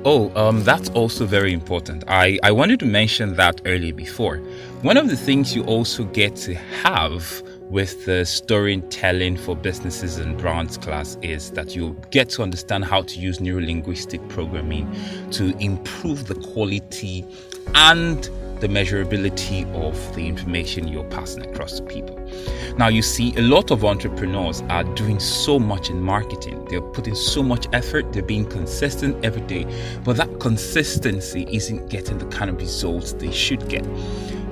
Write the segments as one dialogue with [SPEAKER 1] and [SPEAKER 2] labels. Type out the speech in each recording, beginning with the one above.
[SPEAKER 1] That's also very important. I wanted to mention that earlier before. One of the things you also get to have with the storytelling for businesses and brands class is that you get to understand how to use neuro-linguistic programming to improve the quality and the measurability of the information you're passing across to people. Now, you see, a lot of entrepreneurs are doing so much in marketing. They're putting so much effort. They're being consistent every day. But that consistency isn't getting the kind of results they should get.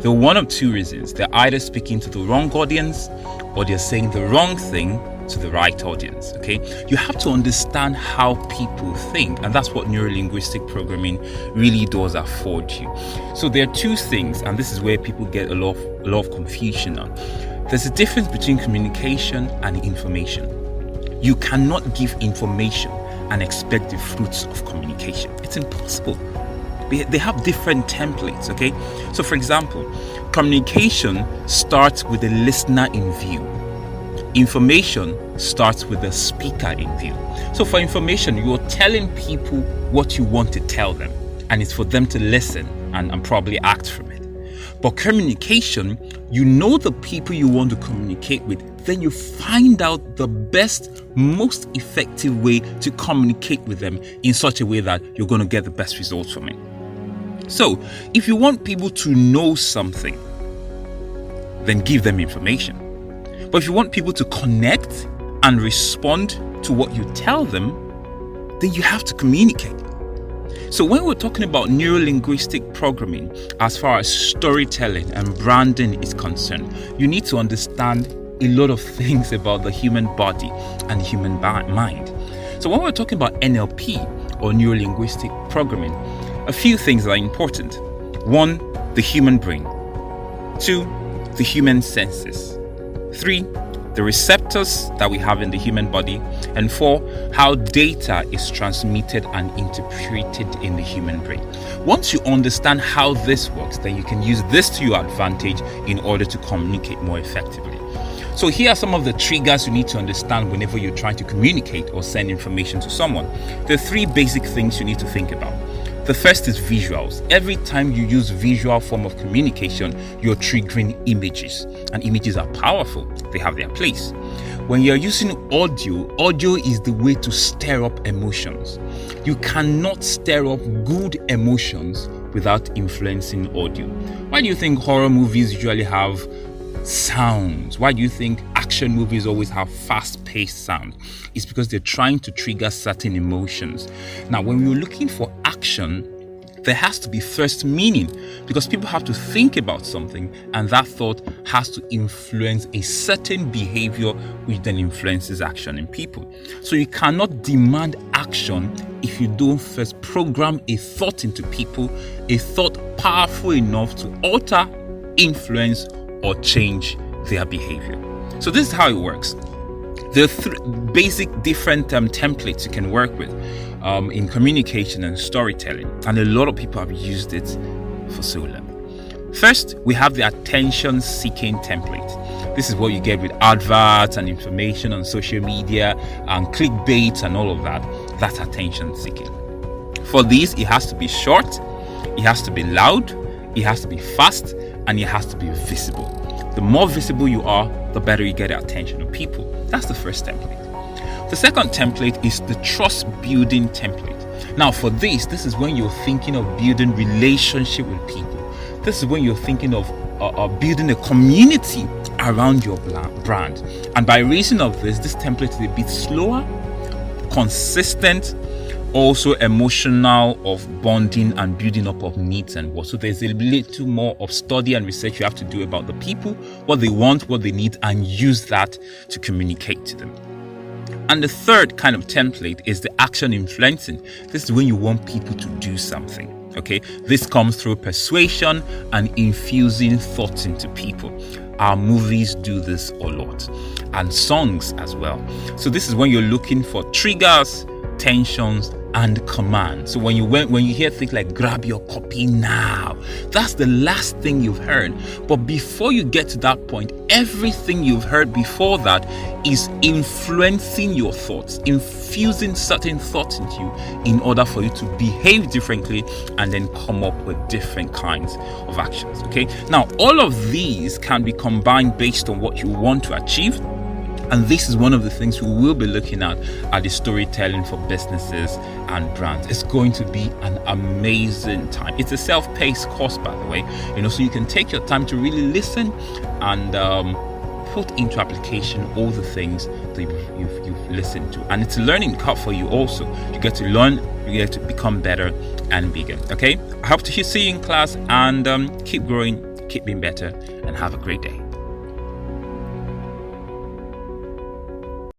[SPEAKER 1] There are one of two reasons. They're either speaking to the wrong audience or they're saying the wrong thing to the right audience. Okay, you have to understand how people think, and that's what neuro-linguistic programming really does afford you. So there are two things, and this is where people get a lot of confusion on. There's a difference between communication and information. You cannot give information and expect the fruits of communication. It's impossible. They have different templates, okay? So for example, communication starts with the listener in view. Information starts with the speaker in view. So for information, you're telling people what you want to tell them, and it's for them to listen and probably act from it. But communication, you know the people you want to communicate with, then you find out the best, most effective way to communicate with them in such a way that you're going to get the best results from it. So, if you want people to know something, then give them information. But if you want people to connect and respond to what you tell them, then you have to communicate. So when we're talking about neuro-linguistic programming, as far as storytelling and branding is concerned, you need to understand a lot of things about the human body and the human mind. So when we're talking about NLP or neuro-linguistic programming, a few things are important. 1, the human brain. 2, the human senses. 3, the receptors that we have in the human body. And 4, how data is transmitted and interpreted in the human brain. Once you understand how this works, then you can use this to your advantage in order to communicate more effectively. So here are some of the triggers you need to understand whenever you're trying to communicate or send information to someone. There are 3 basic things you need to think about. The first is visuals. Every time you use visual form of communication, you're triggering images, and images are powerful. They have their place. When you're using audio is the way to stir up emotions. You cannot stir up good emotions without influencing audio. Why do you think horror movies usually have sounds? Why do you think action movies always have fast-paced sound? It's because they're trying to trigger certain emotions. Now, when we're looking for action, there has to be first meaning, because people have to think about something, and that thought has to influence a certain behavior, which then influences action in people. So you cannot demand action if you don't first program a thought into people, a thought powerful enough to alter, influence, or change their behavior. So this is how it works. There are basic different templates you can work with in communication and storytelling, and a lot of people have used it for so long. First, we have the attention-seeking template. This is what you get with adverts and information on social media and clickbait and all of that. That's attention-seeking. For these, it has to be short, it has to be loud, it has to be fast, and it has to be visible. The more visible you are, the better you get the attention of people. That's the first template. The second template is the trust building template. Now for this is when you're thinking of building relationship with people. This is when you're thinking of building a community around your brand. And by reason of this template is a bit slower, consistent, also emotional, of bonding and building up of needs and what. So there's a little more of study and research you have to do about the people, what they want, what they need, and use that to communicate to them. And the third kind of template is the action influencing. This is when you want people to do something. Okay, this comes through persuasion and infusing thoughts into people. Our movies do this a lot, and songs as well. So this is when you're looking for triggers, tensions, and command. So when you hear things like grab your copy now, that's the last thing you've heard. But before you get to that point, everything you've heard before that is influencing your thoughts, infusing certain thoughts into you in order for you to behave differently and then come up with different kinds of actions. Okay, now all of these can be combined based on what you want to achieve. And this is one of the things we will be looking at the storytelling for businesses and brands. It's going to be an amazing time. It's a self-paced course, by the way, so you can take your time to really listen and put into application all the things that you've listened to. And it's a learning curve for you also. You get to learn, you get to become better and bigger. Okay, I hope to see you in class, and keep growing, keep being better, and have a great day.